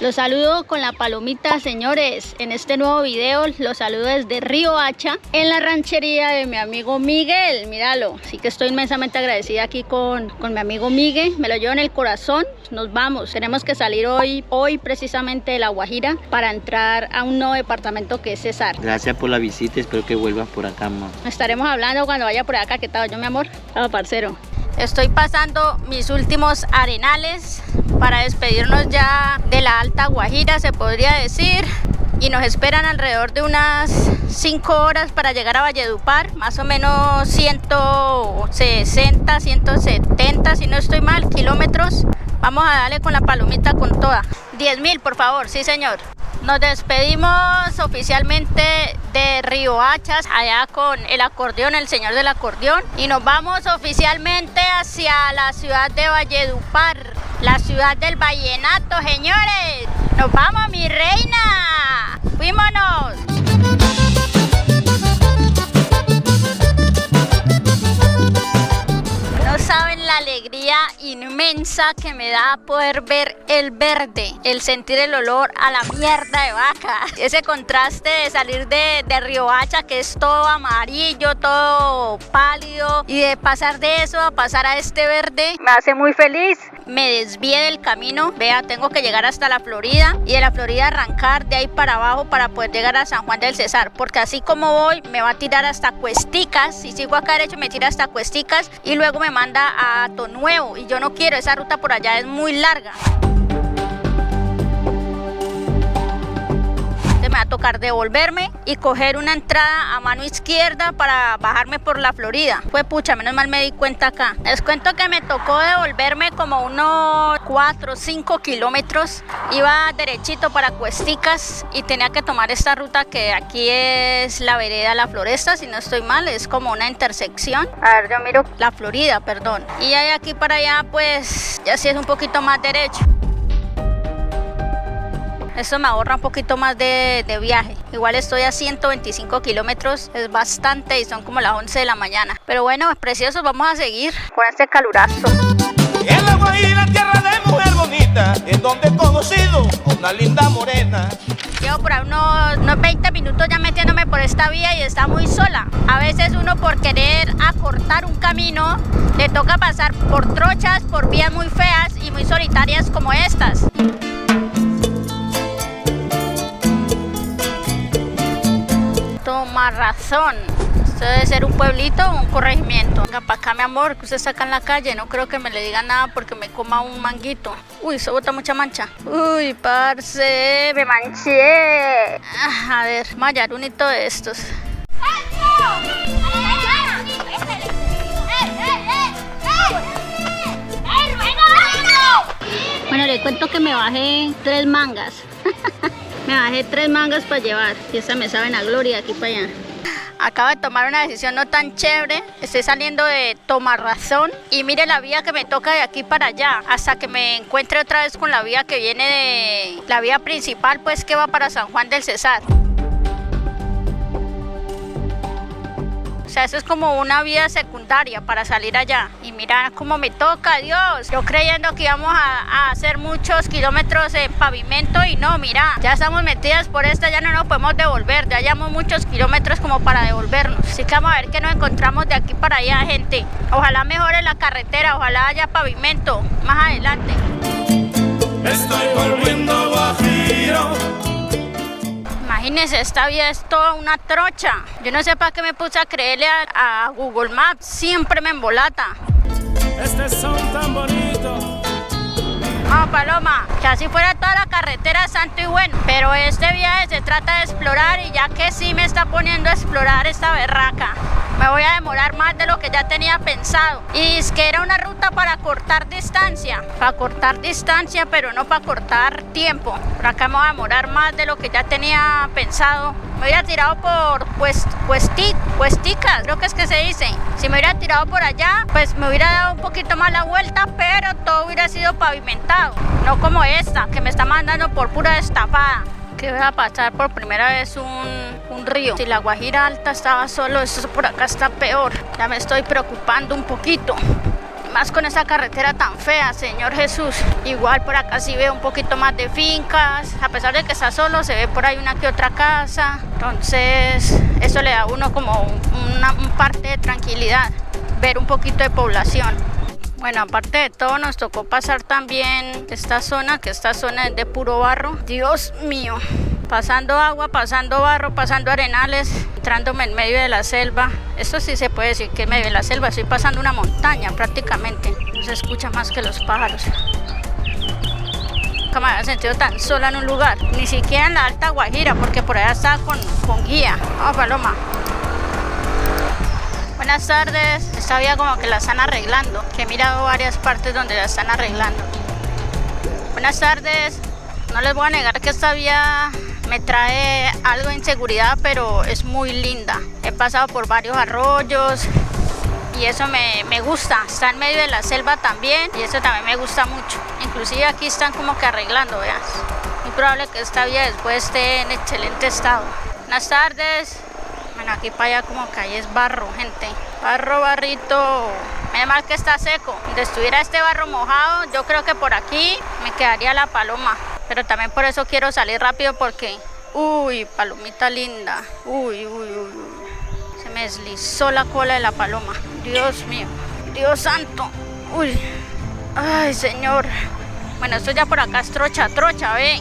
Los saludo con la palomita, señores. En este nuevo video los saludo desde Riohacha, en la ranchería de mi amigo Miguel. Míralo, así que estoy inmensamente agradecida aquí con mi amigo Miguel. Me lo llevo en el corazón. Nos vamos, tenemos que salir hoy precisamente de La Guajira para entrar a un nuevo departamento que es Cesar. Gracias por la visita, espero que vuelvas por acá, mamá. Estaremos hablando cuando vaya por acá. ¿Qué tal yo, mi amor? Chao, parcero. Estoy pasando mis últimos arenales para despedirnos ya de la Alta Guajira, se podría decir. Y nos esperan alrededor de unas 5 horas para llegar a Valledupar, más o menos 160, 170, si no estoy mal, kilómetros. Vamos a darle con la palomita con toda. 10.000, por favor, sí señor. Nos despedimos oficialmente de Riohacha, allá con el acordeón, el señor del acordeón. Y nos vamos oficialmente hacia la ciudad de Valledupar, la ciudad del vallenato, señores. ¡Nos vamos, mi reina! ¡Fuímonos! No saben la alegría inmensa que me da poder ver el verde, el sentir el olor a la mierda de vaca. Ese contraste de salir de Riohacha, que es todo amarillo, todo pálido, y de pasar de eso a pasar a este verde, me hace muy feliz. Me desvié del camino, vea, tengo que llegar hasta la Florida y de la Florida arrancar de ahí para abajo para poder llegar a San Juan del Cesar, porque así como voy me va a tirar hasta Cuesticas. Si sigo acá derecho me tira hasta Cuesticas y luego me manda a Tonuevo y yo no quiero, esa ruta por allá es muy larga. Me va a tocar devolverme y coger una entrada a mano izquierda para bajarme por la Florida. Pues pucha, menos mal me di cuenta acá. Les cuento que me tocó devolverme como unos 4 o 5 kilómetros. Iba derechito para Cuesticas y tenía que tomar esta ruta que aquí es la vereda La Floresta, si no estoy mal, es como una intersección. A ver, yo miro La Florida, perdón. Y de aquí para allá pues ya sí es un poquito más derecho. Esto me ahorra un poquito más de viaje. Igual estoy a 125 kilómetros, es bastante y son como las 11 de la mañana. Pero bueno, preciosos, vamos a seguir con este calurazo. En La Guajira, tierra de mujer bonita, en donde he conocido una linda morena. Llevo por ahí unos 20 minutos ya metiéndome por esta vía y está muy sola. A veces uno por querer acortar un camino le toca pasar por trochas, por vías muy feas y muy solitarias como estas. Tomarrazón. Esto debe ser un pueblito o un corregimiento. Venga para acá, mi amor, que usted está acá en la calle. No creo que me le diga nada porque me coma un manguito. Uy, se bota mucha mancha. Uy, parce, me manché. A ver, vamos a hallar un hito de estos. Bueno, le cuento que me bajé 3 mangas. Me bajé 3 mangas para llevar y esa me saben a gloria aquí para allá. Acabo de tomar una decisión no tan chévere. Estoy saliendo de Tomarrazón y mire la vía que me toca de aquí para allá hasta que me encuentre otra vez con la vía que viene de la vía principal, pues que va para San Juan del Cesar. O sea, eso es como una vía secundaria para salir allá. Y mira cómo me toca, Dios. Yo creyendo que íbamos a hacer muchos kilómetros en pavimento y no, mira, ya estamos metidas por esta, ya no nos podemos devolver. Ya llevamos muchos kilómetros como para devolvernos. Así que vamos a ver qué nos encontramos de aquí para allá, gente. Ojalá mejore la carretera, ojalá haya pavimento más adelante. Estoy volviendo a Guajiro. Imagínense, esta vía es toda una trocha. Yo no sé para qué me puse a creerle a Google Maps. Siempre me embolata. Este son tan bonito. Vamos, Paloma, que así fuera toda la carretera santo y bueno. Pero este viaje se trata de explorar y ya que sí me está poniendo a explorar esta berraca, me voy a demorar más de lo que ya tenía pensado. Y es que era una ruta para cortar distancia. Para cortar distancia, pero no para cortar tiempo. Por acá me voy a demorar más de lo que ya tenía pensado. Me hubiera tirado por Cuesticas, creo que es que se dice. Si me hubiera tirado por allá, pues me hubiera dado un poquito más la vuelta, pero todo hubiera sido pavimentado. No como esta, que me está mandando por pura destapada. Que voy a pasar por primera vez un río. Si la Guajira Alta estaba solo, esto por acá está peor. Ya me estoy preocupando un poquito. más con esa carretera tan fea, Señor Jesús. Igual por acá sí veo un poquito más de fincas, a pesar de que está solo, se ve por ahí una que otra casa. Entonces, eso le da a uno como un parte de tranquilidad, ver un poquito de población. Bueno, aparte de todo, nos tocó pasar también esta zona, que esta zona es de puro barro. Dios mío, pasando agua, pasando barro, pasando arenales, entrándome en medio de la selva. Esto sí se puede decir que en medio de la selva, estoy pasando una montaña prácticamente. No se escucha más que los pájaros. Nunca me había sentido tan sola en un lugar, ni siquiera en la Alta Guajira, porque por allá estaba con guía. Vamos, Paloma. Buenas tardes, esta vía como que la están arreglando, que he mirado varias partes donde la están arreglando. Buenas tardes, no les voy a negar que esta vía me trae algo de inseguridad, pero es muy linda. He pasado por varios arroyos y eso me gusta, está en medio de la selva también y eso también me gusta mucho. Inclusive aquí están como que arreglando, vean. Muy probable que esta vía después esté en excelente estado. Buenas tardes. Bueno, aquí para allá como que ahí es barro, gente. Barro, barrito. Menos mal que está seco. Donde estuviera este barro mojado, yo creo que por aquí me quedaría la paloma. Pero también por eso quiero salir rápido porque... Uy, palomita linda. Uy, uy, uy, uy. Se me deslizó la cola de la paloma. Dios mío. Dios santo. Uy. Ay, señor. Bueno, esto ya por acá es trocha, trocha, ve.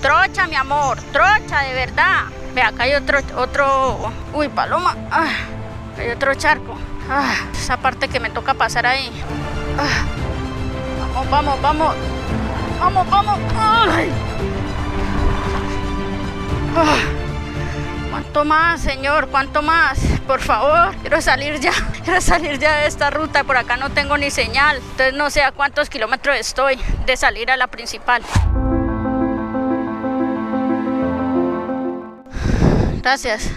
Trocha, mi amor. Trocha, de verdad. Ve, acá hay otro... Uy, paloma. Ah, hay otro charco. Ah, esa parte que me toca pasar ahí. Ah, vamos, vamos, vamos. Vamos, vamos. Ay. Ah, ¿cuánto más, señor? ¿Cuánto más? Por favor, quiero salir ya. Quiero salir ya de esta ruta. Por acá no tengo ni señal. Entonces no sé a cuántos kilómetros estoy de salir a la principal. Gracias.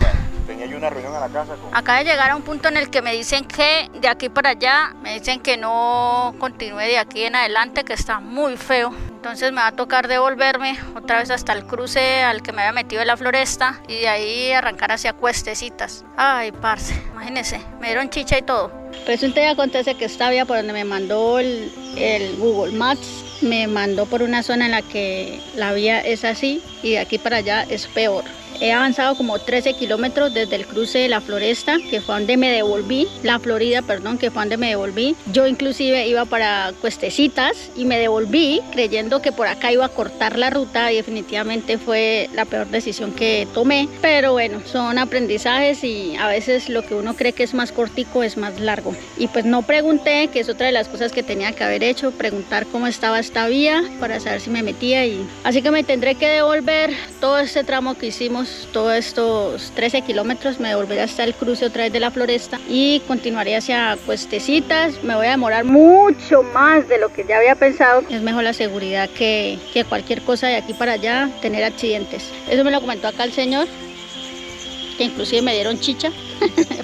Tenía yo una reunión en la casa con... Acabo de llegar a un punto en el que me dicen que de aquí para allá, me dicen que no continúe de aquí en adelante, que está muy feo. Entonces me va a tocar devolverme otra vez hasta el cruce al que me había metido en la floresta y de ahí arrancar hacia Cuestecitas. Ay, parce, imagínense, me dieron chicha y todo. Resulta y acontece que esta vía por donde me mandó el Google Maps, me mandó por una zona en la que la vía es así y de aquí para allá es peor. He avanzado como 13 kilómetros desde el cruce de la Floresta, que fue donde me devolví, la Florida, perdón, que fue donde me devolví. Yo inclusive iba para Cuestecitas y me devolví creyendo que por acá iba a cortar la ruta y definitivamente fue la peor decisión que tomé. Pero bueno, son aprendizajes y a veces lo que uno cree que es más cortico es más largo. Y pues no pregunté, que es otra de las cosas que tenía que haber hecho, preguntar cómo estaba esta vía para saber si me metía. Así que me tendré que devolver todo este tramo que hicimos, todos estos 13 kilómetros, me devolveré hasta el cruce otra vez de la Floresta y continuaré hacia Cuestecitas. Me voy a demorar mucho más de lo que ya había pensado. Es mejor la seguridad que cualquier cosa de aquí para allá, tener accidentes. Eso me lo comentó acá el señor, que inclusive me dieron chicha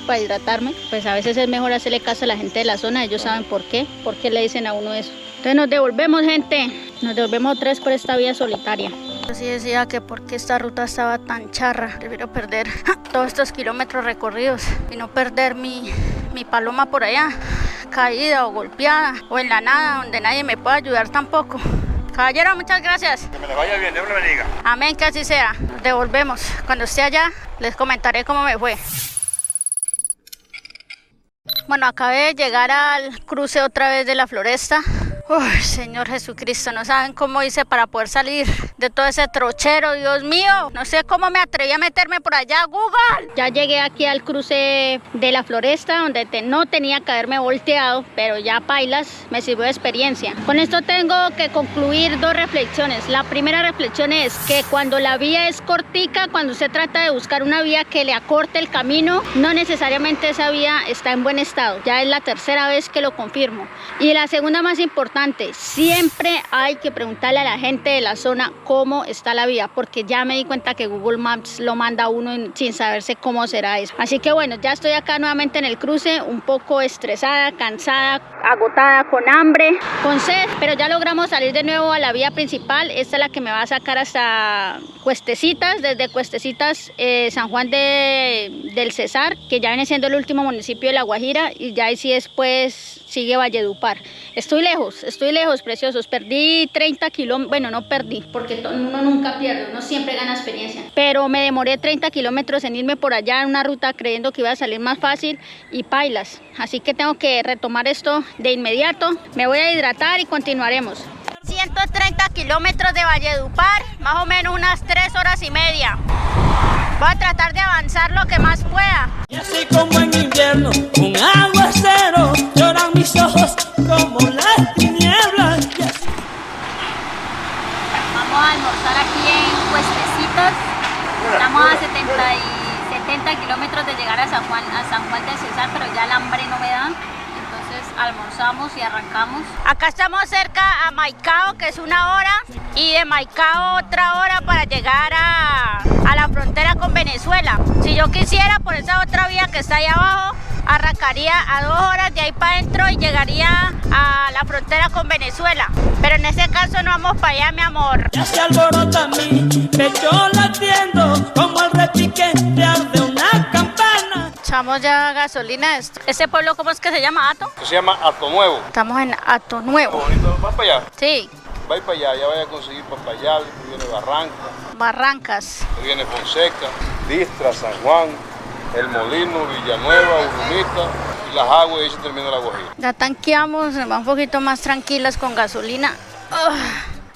para hidratarme. Pues a veces es mejor hacerle caso a la gente de la zona, ellos saben por qué le dicen a uno eso. Entonces nos devolvemos, gente, nos devolvemos otra vez por esta vía solitaria. Así decía que porque esta ruta estaba tan charra, prefiero perder todos estos kilómetros recorridos y no perder mi paloma por allá, caída o golpeada o en la nada, donde nadie me pueda ayudar tampoco. Caballero, muchas gracias. Que me le vaya bien, Dios le bendiga. Amén, que así sea. Nos devolvemos. Cuando esté allá, les comentaré cómo me fue. Bueno, acabé de llegar al cruce otra vez de la Floresta. Uy, Señor Jesucristo, no saben cómo hice para poder salir de todo ese trochero, Dios mío. No sé cómo me atreví a meterme por allá, Google. Ya llegué aquí al cruce de la Floresta, donde no tenía que haberme volteado, pero ya pailas, me sirvió de experiencia. Con esto tengo que concluir dos reflexiones. La primera reflexión es que cuando la vía es cortica, cuando se trata de buscar una vía que le acorte el camino, no necesariamente esa vía está en buen estado. Ya es la tercera vez que lo confirmo. Y la segunda más importante, siempre hay que preguntarle a la gente de la zona cómo está la vía, porque ya me di cuenta que Google Maps lo manda a uno sin saberse cómo será eso. Así que bueno, ya estoy acá nuevamente en el cruce, un poco estresada, cansada. agotada, con hambre, con sed, pero ya logramos salir de nuevo a la vía principal. Esta es la que me va a sacar hasta Cuestecitas, desde Cuestecitas, San Juan del Cesar, que ya viene siendo el último municipio de La Guajira, y ya ahí sí después sigue Valledupar. Estoy lejos, preciosos. Perdí 30 kilómetros, bueno, no perdí, porque uno nunca pierde, uno siempre gana experiencia. Pero me demoré 30 kilómetros en irme por allá en una ruta creyendo que iba a salir más fácil y pailas. Así que tengo que retomar esto de inmediato. Me voy a hidratar y continuaremos. 130 kilómetros de Valledupar, más o menos unas 3 horas y media. Voy a tratar de avanzar lo que más pueda. Y así como en invierno, un aguacero, lloran mis ojos como las tinieblas. Vamos a almorzar aquí en Cuestecitas. Estamos a 70 kilómetros de llegar a San Juan del Cesar, pero ya el hambre no me da. Entonces almorzamos y arrancamos. Acá estamos cerca a Maicao, que es 1 hora, y de Maicao otra hora para llegar a la frontera con Venezuela. Si yo quisiera, por esa otra vía que está ahí abajo, arrancaría a 2 horas de ahí para adentro y llegaría a la frontera con Venezuela. Pero en este caso no vamos para allá, mi amor. Ya se alborota mi pecho latiendo como el repiquetear de una campana. Echamos ya gasolina. ¿Este pueblo cómo es que se llama? ¿Ato? Se llama Ato Nuevo. Estamos en Ato Nuevo. Bonito. ¿Vas para allá? Sí, Va para allá, ya vaya a conseguir Papayal, viene Barranca, Barrancas. viene Fonseca, Distra, San Juan, El Molino, Villanueva, Urumita y Las Aguas, y ahí se termina La Guajira. Ya tanqueamos, nos va un poquito más tranquilas con gasolina.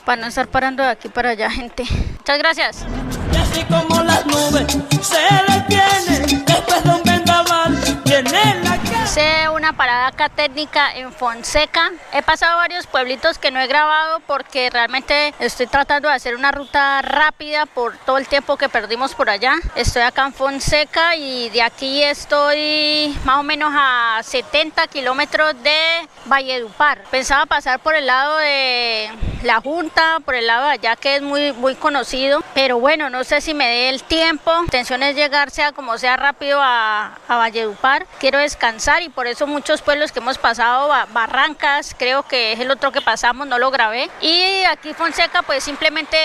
Para no estar parando de aquí para allá, gente. Muchas gracias. Y así como las nubes se detienen después de un vendaval, viene la casa. Hice una parada acá técnica en Fonseca. He pasado varios pueblitos que no he grabado porque realmente estoy tratando de hacer una ruta rápida por todo el tiempo que perdimos por allá. Estoy acá en Fonseca y de aquí estoy más o menos a 70 kilómetros de Valledupar. Pensaba pasar por el lado de La Junta, por el lado de allá que es muy conocido, pero bueno, no sé si me dé el tiempo. La intención es llegar sea como sea rápido a Valledupar. Quiero descansar y por eso muchos pueblos que hemos pasado, Barrancas, creo que es el otro que pasamos, no lo grabé. Y aquí Fonseca, pues simplemente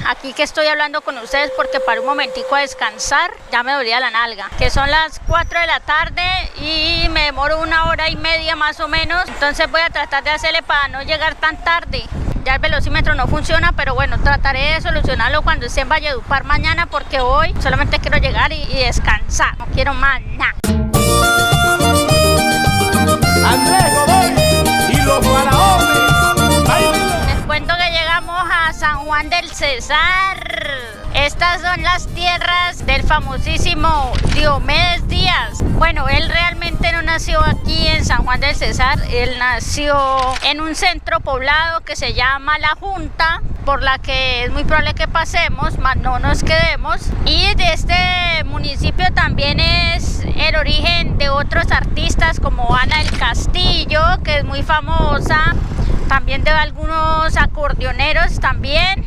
aquí que estoy hablando con ustedes porque para un momentico a descansar, ya me dolía la nalga, que son las 4 de la tarde y me demoro 1 hora y media más o menos, entonces voy a tratar de hacerle para no llegar tan tarde. Ya el velocímetro no funciona, pero bueno, trataré de solucionarlo cuando esté en Valledupar mañana porque hoy solamente quiero llegar y descansar, no quiero más nada. Andrés Godoy y los faraones. Les cuento que llegamos a San Juan del Cesar. Estas son las tierras del famosísimo Diomedes Díaz. Bueno, él realmente no nació aquí en San Juan del Cesar, él nació en un centro poblado que se llama La Junta, por la que es muy probable que pasemos, más no nos quedemos. Y de este municipio también es el origen de otros artistas como Ana del Castillo, que es muy famosa, también de algunos acordeoneros también.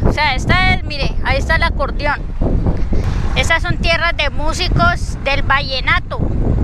O sea, esta es, mire, ahí está el acordeón. Estas son tierras de músicos del vallenato.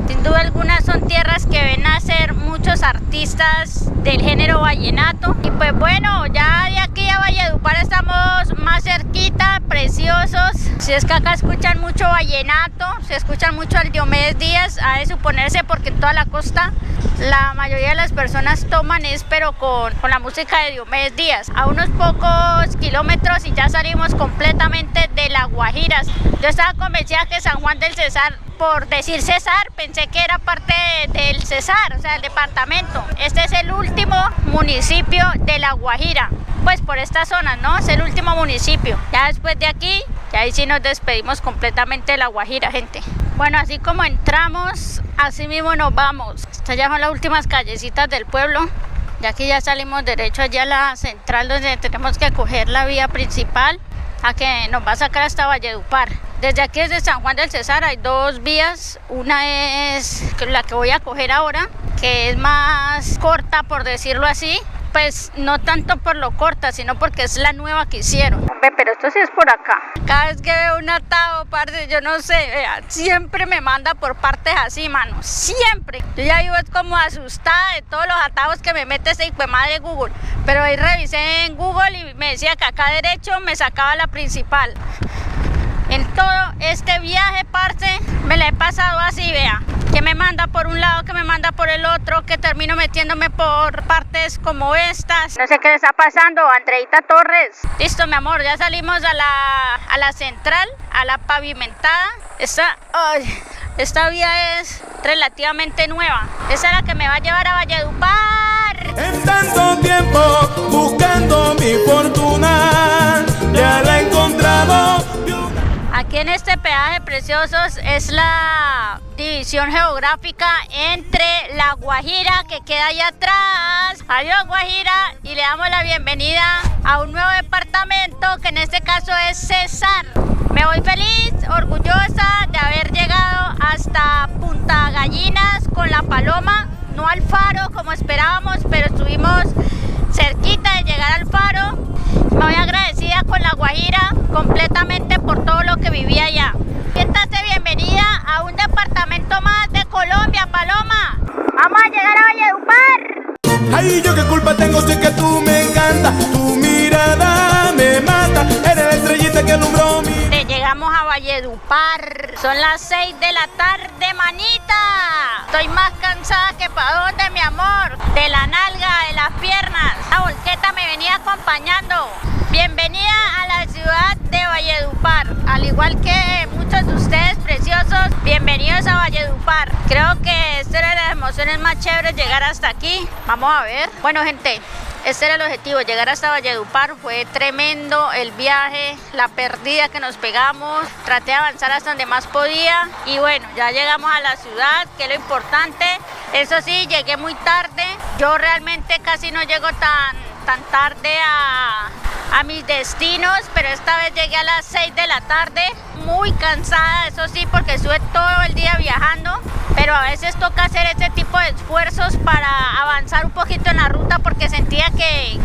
Sin duda alguna son tierras que ven nacer muchos artistas del género vallenato. Y pues bueno, ya de aquí a Valledupar estamos más cerquita, preciosos. Si es que acá escuchan mucho vallenato, se escuchan mucho al Diomedes Díaz, ha de suponerse porque en toda la costa la mayoría de las personas toman pero con la música de Diomedes Díaz. A unos pocos kilómetros y ya salimos completamente de La Guajira. Yo estaba convencida que San Juan del Cesar, por decir Cesar, pensé que era parte del Cesar, o sea, el departamento. Este es el último municipio de La Guajira, pues por esta zona, ¿no? Es el último municipio. Ya después de aquí, ya ahí sí nos despedimos completamente de La Guajira, gente. Bueno, así como entramos, así mismo nos vamos. Estas ya son las últimas callecitas del pueblo. Ya aquí ya salimos derecho allá a la central donde tenemos que coger la vía principal a que nos va a sacar hasta Valledupar. Desde aquí, desde San Juan del Cesar, hay 2 vías. Una es la que voy a coger ahora, que es más corta, por decirlo así. Pues no tanto por lo corta, sino porque es la nueva que hicieron. Ve, pero esto sí es por acá. Cada vez que veo un atado, parce, yo no sé, vea, siempre me manda por partes así, mano, siempre. Yo ya vivo como asustada de todos los atados que me mete ese hijo de madre Google. Pero ahí revisé en Google y me decía que acá derecho me sacaba la principal. En todo este viaje, parce, me la he pasado así, vea. Que me manda por un lado, que me manda por el otro, que termino metiéndome por partes como estas. No sé qué le está pasando, Andreita Torres. Listo, mi amor, ya salimos a la central, a la pavimentada. Esta vía es relativamente nueva. Esa es la que me va a llevar a Valledupar. En tanto tiempo buscando mi fortuna, ya la he encontrado. Aquí en este peaje, preciosos, es la división geográfica entre La Guajira, que queda allá atrás. Adiós, Guajira, y le damos la bienvenida a un nuevo departamento, que en este caso es Cesar. Me voy feliz, orgullosa de haber llegado hasta Punta Gallinas con la Paloma, no al faro como esperábamos, pero estuvimos cerquita de llegar al faro. Me voy agradecida con La Guajira completamente por todo lo que viví allá. Siéntase bienvenida a un departamento más de Colombia, Paloma. Vamos a llegar a Valledupar. Ay, yo qué culpa tengo, sé que tú me encanta. Tu mirada me mata, eres la estrellita que alumbró mi... Llegamos a Valledupar. Son las 6 de la tarde, manita. Estoy más cansada que para dónde, mi amor. De la nalga, de las piernas. La volqueta me venía acompañando. Bienvenida a la ciudad de Valledupar. Al igual que muchos de ustedes preciosos, bienvenidos a Valledupar. Creo que esta era de las emociones más chéveres, llegar hasta aquí. Vamos a ver. Bueno, gente, este era el objetivo, llegar hasta Valledupar. Fue tremendo el viaje, la perdida que nos pegamos. Traté de avanzar hasta donde más podía. Y bueno, ya llegamos a la ciudad, que es lo importante. Eso sí, llegué muy tarde. Yo realmente casi no llego tan tarde a mis destinos, pero esta vez llegué a las 6 de la tarde. Muy cansada, eso sí, porque estuve todo el día viajando. Pero a veces toca hacer este tipo de esfuerzos para avanzar un poquito en la ruta, porque sentía que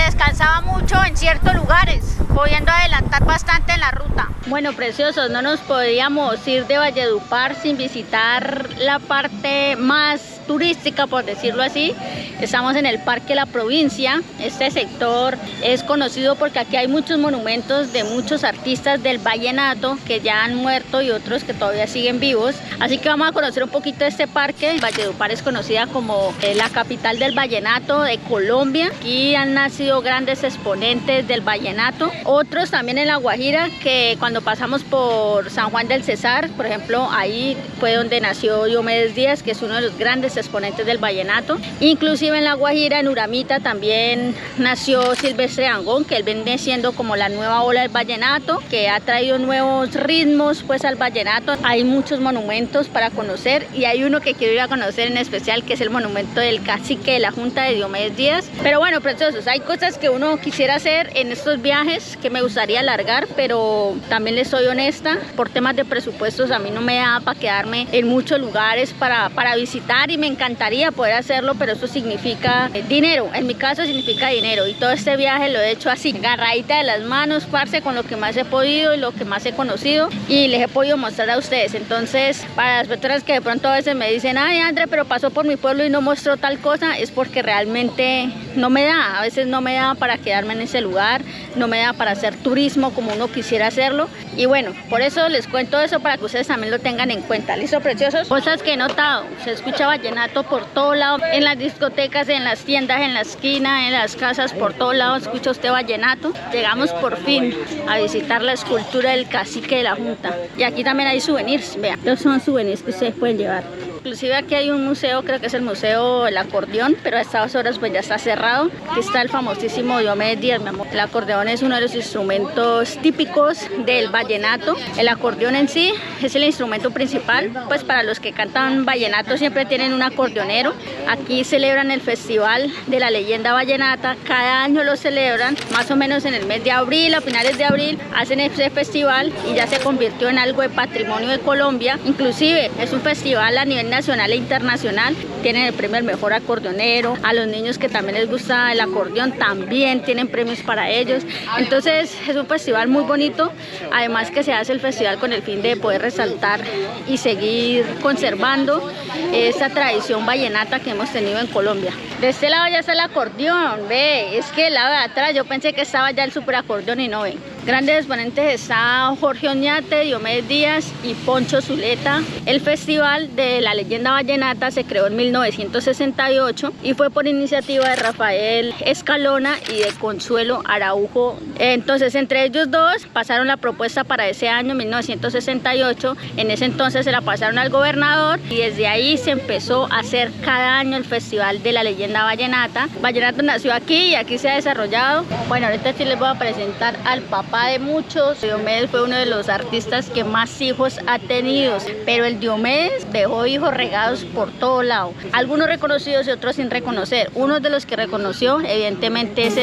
descansaba mucho en ciertos lugares, pudiendo adelantar bastante en la ruta. Bueno, preciosos, no nos podíamos ir de Valledupar sin visitar la parte más turística, por decirlo así. Estamos en el Parque La Provincia. Este sector es conocido porque aquí hay muchos monumentos de muchos artistas del vallenato que ya han muerto y otros que todavía siguen vivos. Así que vamos a conocer un poquito de este parque. Valledupar es conocida como la capital del vallenato de Colombia. Aquí han nacido grandes exponentes del vallenato. Otros también en La Guajira, que cuando pasamos por San Juan del Cesar, por ejemplo, ahí fue donde nació Diomedes Díaz, que es uno de los grandes exponentes del vallenato. Inclusive en La Guajira, en Uramita, también nació Silvestre Dangond, que él viene siendo como la nueva ola del vallenato, que ha traído nuevos ritmos pues al vallenato. Hay muchos monumentos para conocer y hay uno que quiero ir a conocer en especial, que es el monumento del cacique de la Junta de Diomedes Díaz. Pero bueno, preciosos, hay cosas que uno quisiera hacer en estos viajes que me gustaría alargar, pero también les soy honesta, por temas de presupuestos a mí no me da para quedarme en muchos lugares para visitar, y me encantaría poder hacerlo, pero eso significa dinero. En mi caso significa dinero, y todo este viaje lo he hecho así, agarradita de las manos, parce, con lo que más he podido y lo que más he conocido, y les he podido mostrar a ustedes. Entonces, para las personas que de pronto a veces me dicen, ay, André, pero pasó por mi pueblo y no mostró tal cosa, es porque realmente no me da, a veces no me da para quedarme en ese lugar, no me da para hacer turismo como uno quisiera hacerlo. Y bueno, por eso les cuento eso, para que ustedes también lo tengan en cuenta. ¿Listo, preciosos? Cosas que he notado: se escucha vallenato por todo lado, en las discotecas, en las tiendas, en la esquina, en las casas, por todo lado escucha usted vallenato. Llegamos por fin a visitar la escultura del cacique de la Junta, y aquí también hay souvenirs. Vean, estos son souvenirs que ustedes pueden llevar. Inclusive aquí hay un museo, creo que es el Museo del Acordeón, pero a estas horas pues ya está cerrado. Aquí está el famosísimo Diomedes Díaz, mi amor. El acordeón es uno de los instrumentos típicos del vallenato. El acordeón en sí es el instrumento principal, pues para los que cantan vallenato siempre tienen un acordeonero. Aquí celebran el Festival de la Leyenda Vallenata, cada año lo celebran, más o menos en el mes de abril, a finales de abril, hacen ese festival y ya se convirtió en algo de patrimonio de Colombia. Inclusive es un festival a nivel nacional e internacional. Tienen el premio al mejor acordeonero. A los niños que también les gusta el acordeón también tienen premios para ellos. Entonces es un festival muy bonito, además que se hace el festival con el fin de poder resaltar y seguir conservando esta tradición vallenata que hemos tenido en Colombia. De este lado ya está el acordeón, ve, es que el lado de atrás yo pensé que estaba ya el super acordeón y no, ven. Grandes exponentes está Jorge Oñate, Diomedes Díaz y Poncho Zuleta. El Festival de la Leyenda Vallenata se creó en 1968 y fue por iniciativa de Rafael Escalona y de Consuelo Araujo. Entonces, entre ellos dos pasaron la propuesta para ese año, 1968. En ese entonces se la pasaron al gobernador y desde ahí se empezó a hacer cada año el Festival de la Leyenda Vallenata. Vallenato nació aquí y aquí se ha desarrollado. Bueno, ahorita sí les voy a presentar al papá de muchos. Diomedes fue uno de los artistas que más hijos ha tenido, pero el Diomedes dejó hijos regados por todo lado, algunos reconocidos y otros sin reconocer. Uno de los que reconoció evidentemente es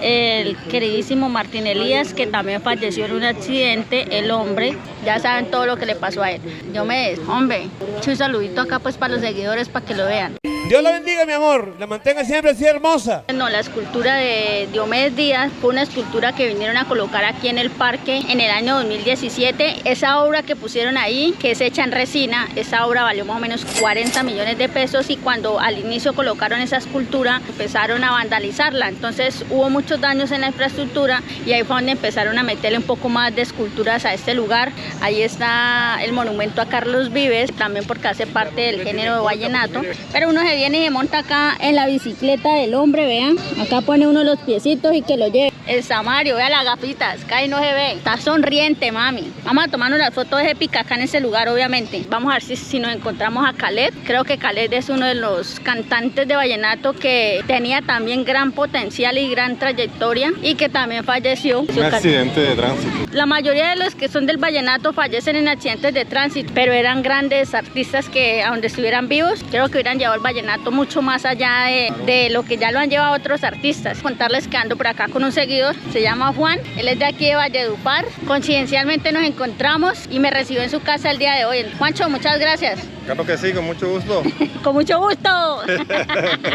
el queridísimo Martín Elías, que también falleció en un accidente. El hombre, ya saben todo lo que le pasó a él. Diomedes, hombre, un saludito acá pues para los seguidores para que lo vean. Dios la bendiga, mi amor, la mantenga siempre así hermosa. No, la escultura de Diomedes Díaz fue una escultura que vinieron a colocar aquí en el parque en el año 2017. Esa obra que pusieron ahí, que es hecha en resina, esa obra valió más o menos 40 millones de pesos y cuando al inicio colocaron esa escultura empezaron a vandalizarla. Entonces hubo muchos daños en la infraestructura y ahí fue donde empezaron a meterle un poco más de esculturas a este lugar. Ahí está el monumento a Carlos Vives, también porque hace parte del género vallenato. Pero uno se viene y se monta acá en la bicicleta del hombre, vean. Acá pone uno los piecitos y que lo lleve. El Samario, vea las gafitas, acá ahí no se ve. Está sonriente, mami. Vamos a tomarnos las fotos épicas acá en ese lugar, obviamente. Vamos a ver si nos encontramos a Khaled. Creo que Khaled es uno de los cantantes de vallenato que tenía también gran potencial y gran trayectoria y que también falleció. Un accidente de tránsito. La mayoría de los que son del vallenato fallecen en accidentes de tránsito, pero eran grandes artistas que, a donde estuvieran vivos, creo que hubieran llevado el vallenato mucho más allá de lo que ya lo han llevado otros artistas. Contarles que ando por acá con un seguidor, se llama Juan, él es de aquí de Valledupar. Coincidencialmente nos encontramos y me recibió en su casa el día de hoy. Juancho, muchas gracias. Claro que sí, con mucho gusto. Con mucho gusto.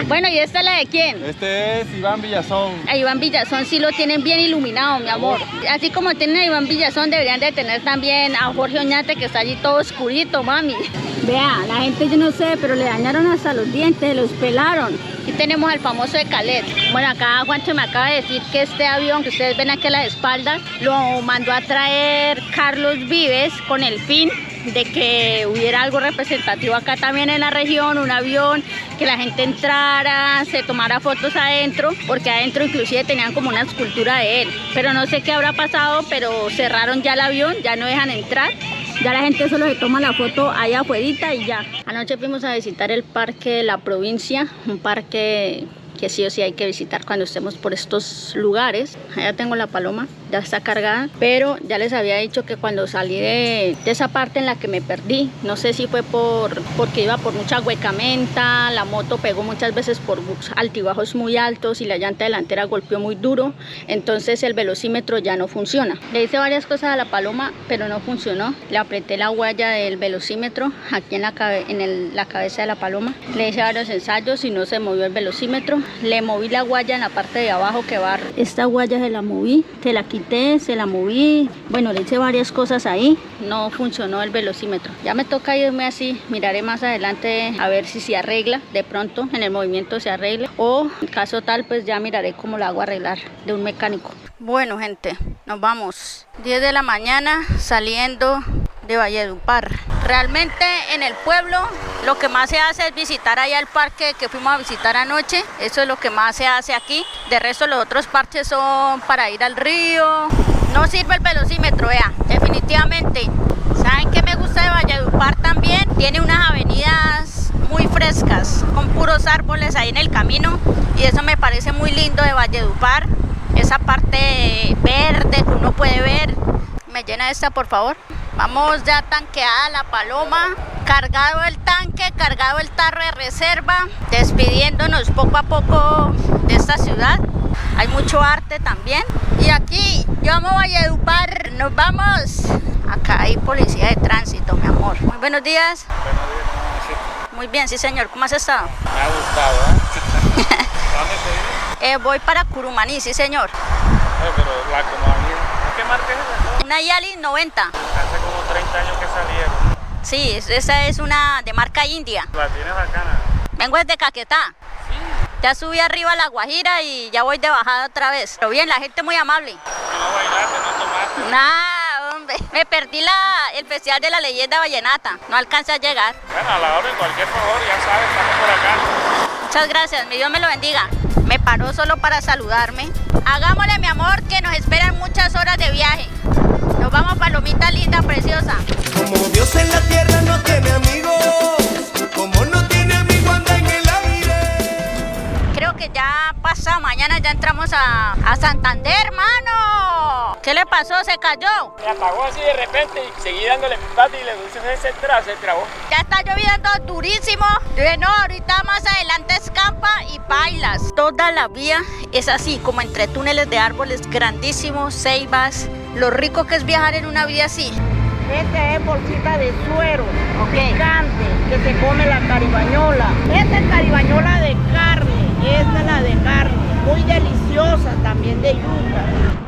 Bueno, ¿y esta es la de quién? Este es Iván Villazón. A Iván Villazón sí lo tienen bien iluminado, mi amor. Así como tienen a Iván Villazón, deberían de tener también a Jorge Oñate, que está allí todo oscurito, mami. Vea, la gente yo no sé, pero le dañaron hasta los dientes, los pelaron. Aquí tenemos al famoso de Khaled. Bueno, acá Juancho me acaba de decir que este avión que ustedes ven aquí a las espaldas lo mandó a traer Carlos Vives con el fin de que hubiera algo representativo acá también en la región, un avión, que la gente entrara, se tomara fotos adentro, porque adentro inclusive tenían como una escultura de él. Pero no sé qué habrá pasado, pero cerraron ya el avión, ya no dejan entrar. Ya la gente solo se toma la foto ahí afuerita y ya. Anoche fuimos a visitar el Parque de la Provincia, un parque que sí o sí hay que visitar cuando estemos por estos lugares. Allá tengo la paloma, ya está cargada, pero ya les había dicho que cuando salí de esa parte en la que me perdí, no sé si fue porque iba por mucha huecamenta, la moto pegó muchas veces por altibajos muy altos y la llanta delantera golpeó muy duro, entonces el velocímetro ya no funciona. Le hice varias cosas a la paloma, pero no funcionó. Le apreté la huella del velocímetro aquí en la cabeza de la paloma. Le hice varios ensayos y no se movió el velocímetro. Le moví la guaya en la parte de abajo que va. Esta guaya se la moví, se la quité, se la moví. Bueno, le hice varias cosas ahí. No funcionó el velocímetro. Ya me toca irme así. Miraré más adelante a ver si se arregla. De pronto en el movimiento se arregla. O en caso tal, pues ya miraré cómo lo hago arreglar de un mecánico. Bueno, gente, nos vamos. 10 de la mañana saliendo de Valledupar. Realmente en el pueblo lo que más se hace es visitar allá el parque que fuimos a visitar anoche. Eso es lo que más se hace aquí. De resto los otros parches son para ir al río. No sirve el velocímetro, vea, definitivamente. ¿Saben qué me gusta de Valledupar también? Tiene unas avenidas muy frescas, con puros árboles ahí en el camino. Y eso me parece muy lindo de Valledupar. Esa parte verde que uno puede ver. ¿Me llena esta, por favor? Vamos ya tanqueada la paloma, cargado el tanque, cargado el tarro de reserva, despidiéndonos poco a poco de esta ciudad. Hay mucho arte también. Y aquí, yo amo Valledupar, nos vamos. Acá hay policía de tránsito, mi amor. Muy buenos días. Buenos días. Muy bien, sí señor. ¿Cómo has estado? Me ha gustado, ¿eh? ¿Dónde te vives? Voy para Curumaní, sí señor. Pero la Curumaní, ¿qué marca es esa? Una Yali 90. Hace como 30 años que salieron. Sí, esa es una de marca India. La tienes bacana. Vengo desde Caquetá. Sí. Ya subí arriba a La Guajira y ya voy de bajada otra vez. Pero bien, la gente muy amable. No bailaste, no tomaste. Nah, hombre. Me perdí el Festival de la Leyenda Vallenata. No alcancé a llegar. Bueno, a la orden, cualquier favor, ya sabes, estamos por acá. Muchas gracias, mi Dios me lo bendiga. Me paró solo para saludarme. Hagámosle, mi amor, que nos esperan muchas horas de viaje. Nos vamos, palomita linda, preciosa. Como Dios en la tierra no tiene amigos, como no tiene amigo anda en el aire. Creo que ya pasado mañana ya entramos a Santander, hermano. ¿Qué le pasó? ¿Se cayó? Me apagó así de repente y seguí dándole pati y le puse ese se trabó. Ya está lloviendo durísimo. Yo dije, no, ahorita más adelante escampa y bailas. Toda la vía es así, como entre túneles de árboles grandísimos, ceibas. Lo rico que es viajar en una vía así. Esta es bolsita de suero, picante, que se come la caribañola. Esta es caribañola de carne, esta es la de carne, muy deliciosa también de yuca.